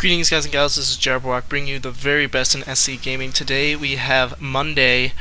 Greetings guys and gals, this is XIJABERWALKIX bringing you the very best in SC gaming. Today we have Monday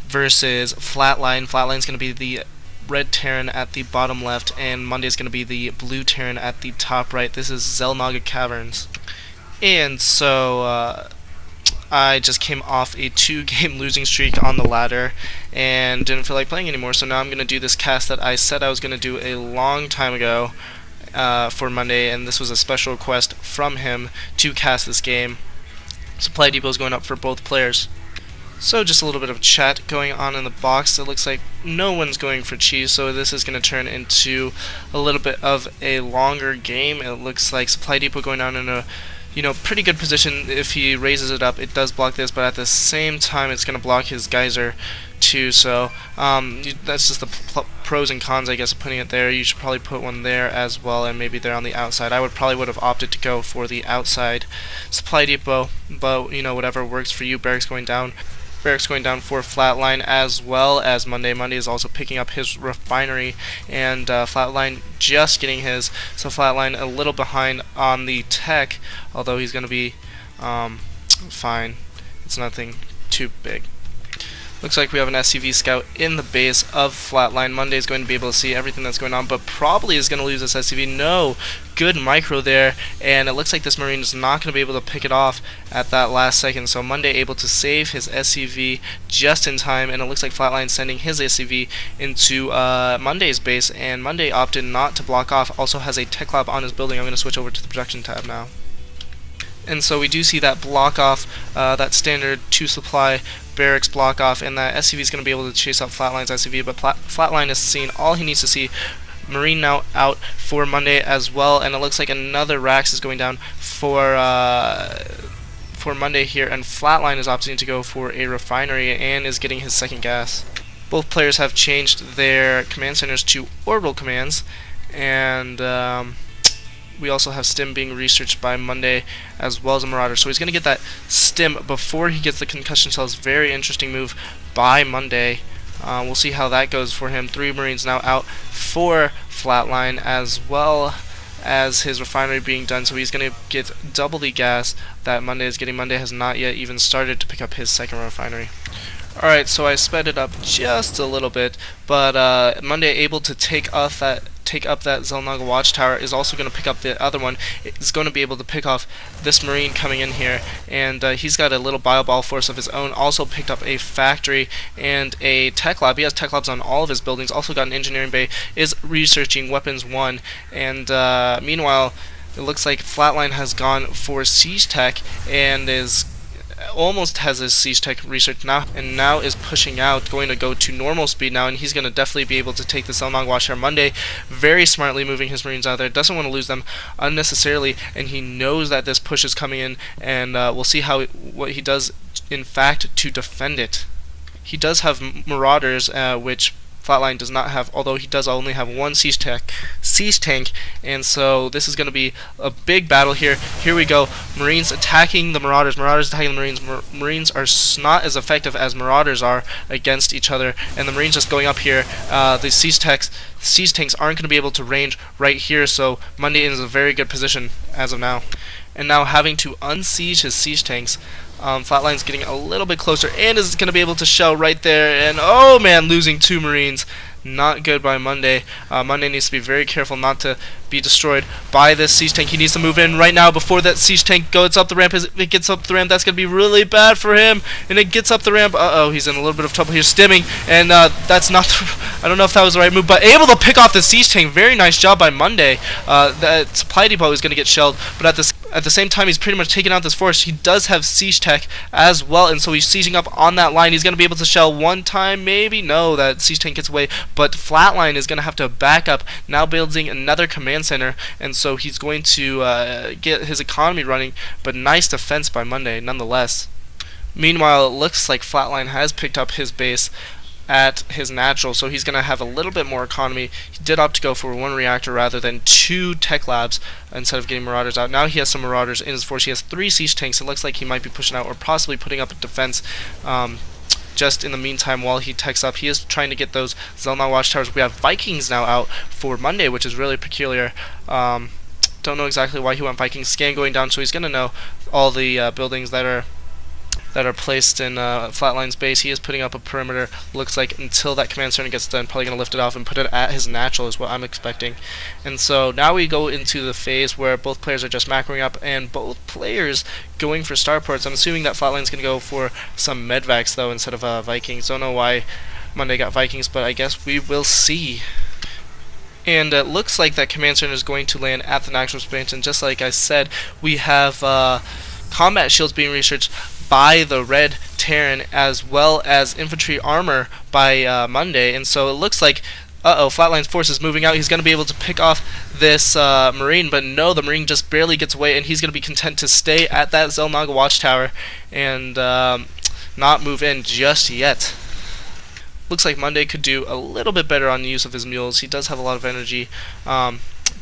versus fLatLine. fLatLine is going to be the red terran at the bottom left, and Monday is going to be the blue terran at the top right. This is Xel'Naga Caverns. And so I just came off a 2-game losing streak on the ladder and didn't feel like playing anymore, so now I'm going to do this cast that I said I was going to do a long time ago for Monday, and this was a special request from him to cast this game. Supply depot is going up for both players. So just a little bit of chat going on in the box. It looks like no one's going for cheese, so this is going to turn into a little bit of a longer game. It looks like supply depot going down in a pretty good position. If he raises it up, it does block this, but at the same time it's going to block his geyser too, so that's just the pros and cons, I guess, of putting it there. You should probably put one there as well, and maybe there on the outside. I probably would have opted to go for the outside supply depot, but whatever works for you. Barracks going down for fLatLine, as well as Monday. Monday is also picking up his refinery, and fLatLine just getting his. So fLatLine a little behind on the tech, although he's going to be fine. It's nothing too big. Looks like we have an SCV scout in the base of fLatLine. Monday is going to be able to see everything that's going on, but probably is going to lose this SCV. No, good micro there, and it looks like this Marine is not going to be able to pick it off at that last second. So Monday able to save his SCV just in time, and it looks like fLatLine sending his SCV into Monday's base, and Monday opted not to block off. Also has a tech lab on his building. I'm going to switch over to the production tab now. And so we do see that block off, that standard 2 supply barracks block off, and that SCV is going to be able to chase up fLatLine's SCV, but fLatLine is seeing all he needs to see. Marine now out for Monday as well, and it looks like another Rax is going down for Monday here, and fLatLine is opting to go for a refinery and is getting his second gas. Both players have changed their command centers to orbital commands, and we also have stim being researched by Monday as well as a marauder. So he's going to get that stim before he gets the concussion cells. Very interesting move by Monday. We'll see how that goes for him. 3 Marines now out for fLatLine, as well as his refinery being done. So he's going to get double the gas that Monday is getting. Monday has not yet even started to pick up his second refinery. Alright, so I sped it up just a little bit, but Monday able to take up that Xel'Naga watchtower, is also going to pick up the other one. It's going to be able to pick off this Marine coming in here, and he's got a little bioball force of his own. Also picked up a factory and a tech lab. He has tech labs on all of his buildings. Also got an engineering bay, is researching weapons 1, and meanwhile it looks like fLatLine has gone for siege tech and is almost has his siege tech research now, and now is pushing out, going to go to normal speed now, and he's going to definitely be able to take the Xel'Naga watchtower. Monday very smartly moving his Marines out there, doesn't want to lose them unnecessarily, and he knows that this push is coming in, and we'll see what he does in fact to defend it. He does have marauders, which fLatLine does not have, although he does only have 1 siege tank, and so this is going to be a big battle here. Here we go. Marines attacking the Marauders. Marauders attacking the Marines. Marines are not as effective as Marauders are against each other, and the Marines just going up here. The siege tanks aren't going to be able to range right here, so Monday is in a very good position as of now. And now having to unsiege his siege tanks. fLatLine's getting a little bit closer and is going to be able to shell right there, and oh man, losing 2 Marines. Not good by Monday. Monday needs to be very careful not to be destroyed by this siege tank. He needs to move in right now before that siege tank goes up the ramp. As it gets up the ramp, that's going to be really bad for him, and it gets up the ramp. Uh-oh, he's in a little bit of trouble here. Stimming, and that's not I don't know if that was the right move, but able to pick off the siege tank. Very nice job by Monday. That supply depot is going to get shelled, but at the same time, he's pretty much taking out this force. He does have siege tech as well, and so he's sieging up on that line. He's going to be able to shell one time, maybe. No, that siege tank gets away, but fLatLine is going to have to back up, now building another command center, and so he's going to get his economy running, but nice defense by Monday nonetheless. Meanwhile, it looks like fLatLine has picked up his base at his natural, so he's going to have a little bit more economy. He did opt to go for 1 reactor rather than 2 tech labs instead of getting marauders out. Now he has some marauders in his force. He has 3 siege tanks. It looks like he might be pushing out or possibly putting up a defense just in the meantime while he techs up. He is trying to get those Xel'Naga watchtowers. We have Vikings now out for Monday, which is really peculiar. Don't know exactly why he went Viking. Scan going down, so he's going to know all the buildings that are placed in fLatLine's base. He is putting up a perimeter, looks like, until that command center gets done. Probably going to lift it off and put it at his natural is what I'm expecting. And so now we go into the phase where both players are just macroing up, and both players going for starports. I'm assuming that fLatLine's going to go for some medvacs, though, instead of Vikings. Don't know why Monday got Vikings, but I guess we will see. And it looks like that command center is going to land at the natural expansion. Just like I said, we have combat shields being researched by the red Terran, as well as infantry armor by Monday. And so it looks like, fLatLine's force is moving out. He's going to be able to pick off this Marine, but no, the Marine just barely gets away, and he's going to be content to stay at that Xel'Naga watchtower and not move in just yet. Looks like Monday could do a little bit better on the use of his mules. He does have a lot of energy.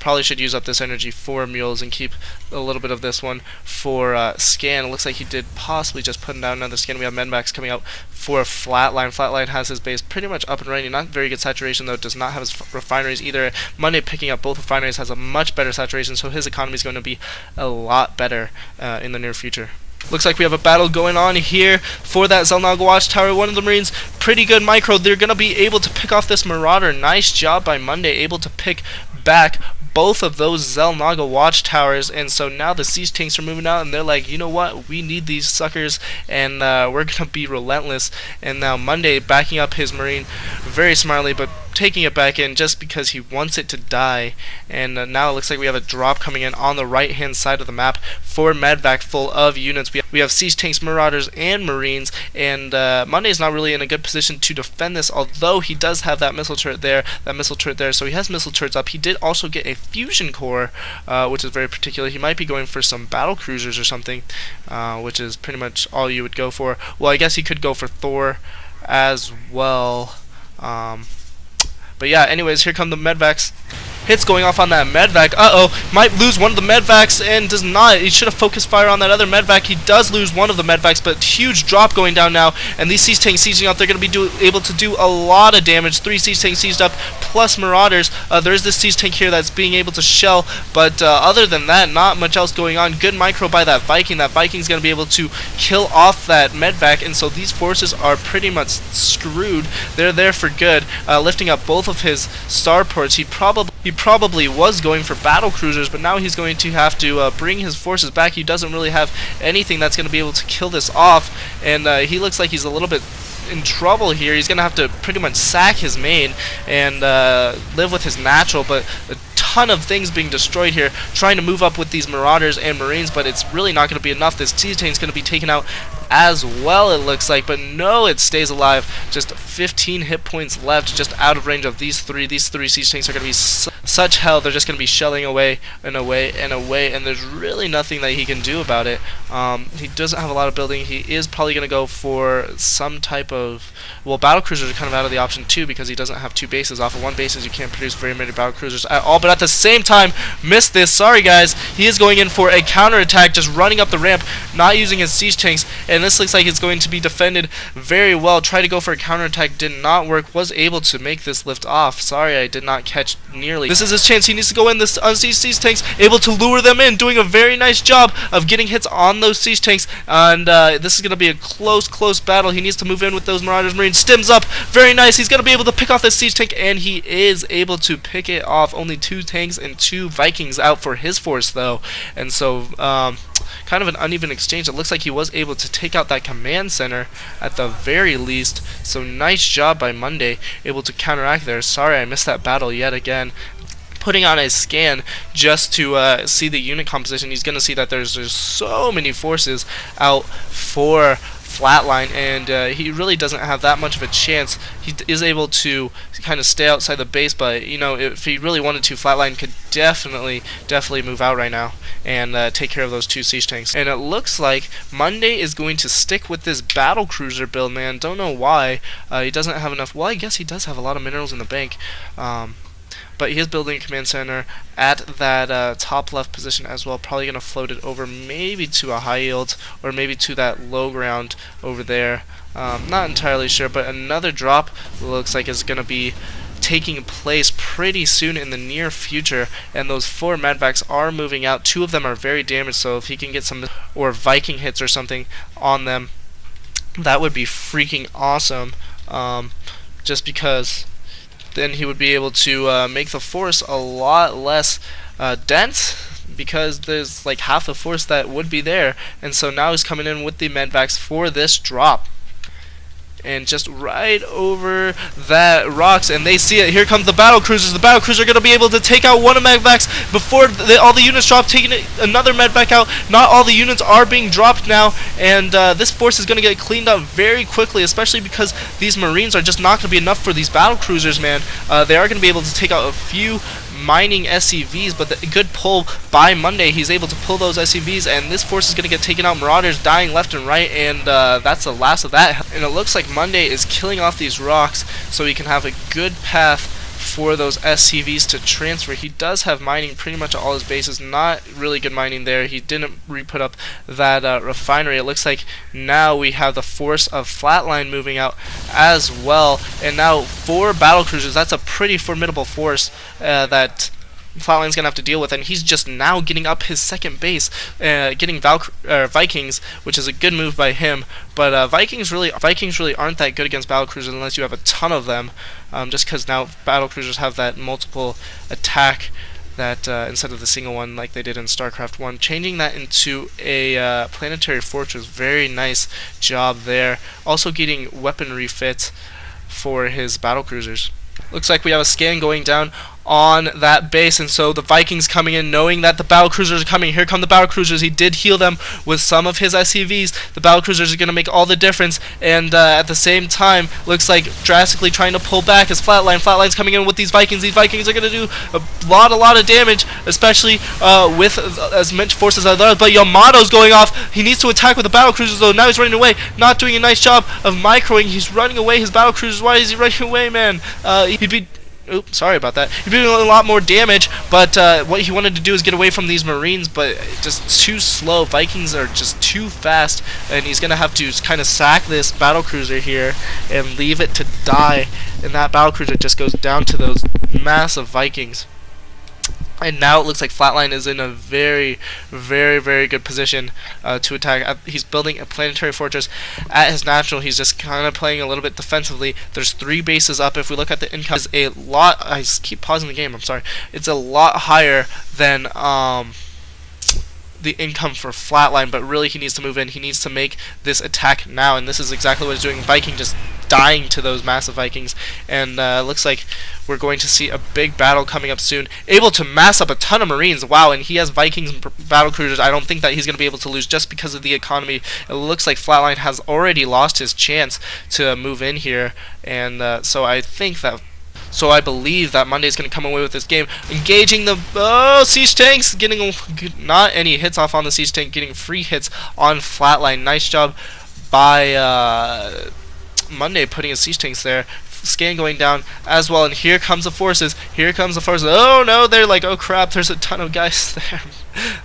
Probably should use up this energy for mules and keep a little bit of this one for scan. It looks like he did possibly just put down another scan. We have medvacs coming out for fLatLine. fLatLine has his base pretty much up and running. Not very good saturation, though. Does not have his refineries either. Monday picking up both refineries has a much better saturation, so his economy is going to be a lot better in the near future. Looks like we have a battle going on here for that Xel'Naga watchtower. One of the Marines, pretty good micro. They're going to be able to pick off this Marauder. Nice job by Monday, able to pick back both of those Xel'Naga watchtowers. And so now the siege tanks are moving out, and they're like, you know what, we need these suckers, and we're going to be relentless. And now Monday backing up his Marine very smartly, but taking it back in just because he wants it to die. And now it looks like we have a drop coming in on the right hand side of the map for medvac full of units. We have siege tanks, marauders, and marines, and Monday is not really in a good position to defend this, although he does have that missile turret there, so he has missile turrets up. He did also get a fusion core, which is very particular. He might be going for some battle cruisers or something, which is pretty much all you would go for. Well, I guess he could go for Thor as well. But yeah, anyways, here come the medvacs. Hits going off on that medvac. Might lose one of the medvacs and does not. He should have focused fire on that other medvac. He does lose one of the medvacs, but huge drop going down now. And these siege tanks sieging out, they're going to be able to do a lot of damage. 3 siege tanks sieged up, plus marauders. There is this siege tank here that's being able to shell, but other than that, not much else going on. Good micro by that Viking. That Viking's going to be able to kill off that medvac, and so these forces are pretty much screwed. They're there for good. Lifting up both of his starports. He probably was going for battle cruisers, but now he's going to have to bring his forces back. He doesn't really have anything that's going to be able to kill this off, and he looks like he's a little bit in trouble here. He's going to have to pretty much sack his main and live with his natural, but a ton of things being destroyed here, trying to move up with these marauders and marines, but it's really not going to be enough. This siege tank is going to be taken out as well, it looks like, but no, it stays alive. Just 15 hit points left, just out of range of these three. These 3 siege tanks are going to be such hell. They're just going to be shelling away and away and away, and there's really nothing that he can do about it. He doesn't have a lot of building. He is probably going to go for some type of, well, battle cruisers are kind of out of the option too, because he doesn't have 2 bases. Off of 1 bases, you can't produce very many battle cruisers at all, but at the same time, missed this. Sorry guys, he is going in for a counterattack, just running up the ramp, not using his siege tanks, and this looks like it's going to be defended very well. Tried to go for a counterattack, did not work. Was able to make this lift off. Sorry, I did not catch nearly. This is his chance. He needs to go in this siege tanks, able to lure them in, doing a very nice job of getting hits on those siege tanks. And this is going to be a close battle. He needs to move in with those marauders. Marines stims up, very nice. He's going to be able to pick off this siege tank, and he is able to pick it off. Only 2 tanks and 2 Vikings out for his force though, and so kind of an uneven exchange. It looks like he was able to take out that command center at the very least, so nice job by Monday, able to counteract there. Sorry I missed that battle yet again. Putting on a scan just to see the unit composition, he's going to see that there's so many forces out for fLatLine, and he really doesn't have that much of a chance. He is able to kind of stay outside the base, but you know, if he really wanted to, fLatLine could definitely move out right now and take care of those 2 siege tanks. And it looks like Monday is going to stick with this battle cruiser build, man. Don't know why. He doesn't have enough. Well, I guess he does have a lot of minerals in the bank. But he is building a command center at that top left position as well. Probably going to float it over maybe to a high yield or maybe to that low ground over there. Not entirely sure, but another drop looks like is going to be taking place pretty soon in the near future, and those 4 medvacs are moving out. 2 of them are very damaged, so if he can get some or Viking hits or something on them, that would be freaking awesome. Just because then he would be able to make the force a lot less dense, because there's like half the force that would be there. And so now he's coming in with the medvacs for this drop, and just right over that rocks, and they see it. Here comes the battle cruisers. The battle cruisers are going to be able to take out one of medvacs before all the units drop, taking another medvac out. Not all the units are being dropped now, and this force is going to get cleaned up very quickly, especially because these marines are just not going to be enough for these battle cruisers, man. They are going to be able to take out a few mining SCVs, but the good pull by Monday. He's able to pull those SCVs, and this force is going to get taken out. Marauders dying left and right, and that's the last of that. And it looks like Monday is killing off these rocks so he can have a good path for those SCVs to transfer. He does have mining pretty much at all his bases. Not really good mining there. He didn't re-put up that refinery. It looks like now we have the force of fLatLine moving out as well, and now 4 battle cruisers. That's a pretty formidable force that fLatLine's gonna have to deal with, and he's just now getting up his second base, getting Vikings, which is a good move by him. But Vikings really aren't that good against battle cruisers unless you have a ton of them, just because now battle cruisers have that multiple attack that instead of the single one like they did in Starcraft 1. Changing that into a planetary fortress, very nice job there. Also getting weapon refit for his battle cruisers. Looks like we have a scan going down on that base, and so the Vikings coming in knowing that the battle cruisers are coming. Here come the battle cruisers. He did heal them with some of his SCVs. The battle cruisers are going to make all the difference, and at the same time looks like drastically trying to pull back as fLatLine's coming in with these Vikings. These Vikings are going to do a lot of damage, especially with as much force as others. But Yamato's going off. He needs to attack with the battle cruisers though. Now he's running away, not doing a nice job of microing. He's running away his battle cruisers. Why is he running away, man? He'd be Oops, sorry about that. He'd be doing a lot more damage, but what he wanted to do is get away from these Marines, but just too slow. Vikings are just too fast, and he's going to have to kind of sack this battlecruiser here and leave it to die, and that battlecruiser just goes down to those massive Vikings. And now it looks like fLatLine is in a very good position to attack. He's building a planetary fortress at his natural. He's just kind of playing a little bit defensively. There's 3 bases up. If we look at the income, is a lot. I keep pausing the game. I'm sorry. It's a lot higher than the income for fLatLine, but really he needs to move in. He needs to make this attack now, and this is exactly what he's doing. Viking just dying to those massive Vikings, and looks like we're going to see a big battle coming up soon. Able to mass up a ton of Marines. Wow, and he has Vikings and battle cruisers. I don't think that he's going to be able to lose just because of the economy. It looks like fLatLine has already lost his chance to move in here, and so I believe that Monday's going to come away with this game. Engaging the siege tanks, getting not any hits off on the siege tank, getting free hits on fLatLine. Nice job by Monday putting his siege tanks there. Scan going down as well, and here comes the forces. Here comes the forces. Oh no, they're like, oh crap, there's a ton of guys there.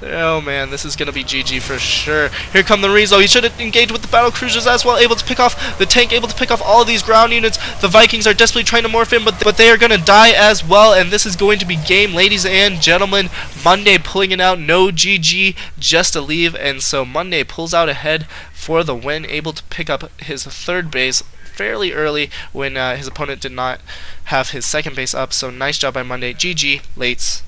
Oh man, this is gonna be GG for sure. Here come the Marines though. He should have engaged with the battle cruisers as well, able to pick off the tank, able to pick off all of these ground units. The Vikings are desperately trying to morph in, but they are gonna die as well, and this is going to be game, ladies and gentlemen. Monday pulling it out, no GG, just a leave, and so Monday pulls out ahead for the win, able to pick up his 3rd base fairly early when his opponent did not have his 2nd base up. So nice job by Monday. GG, lates.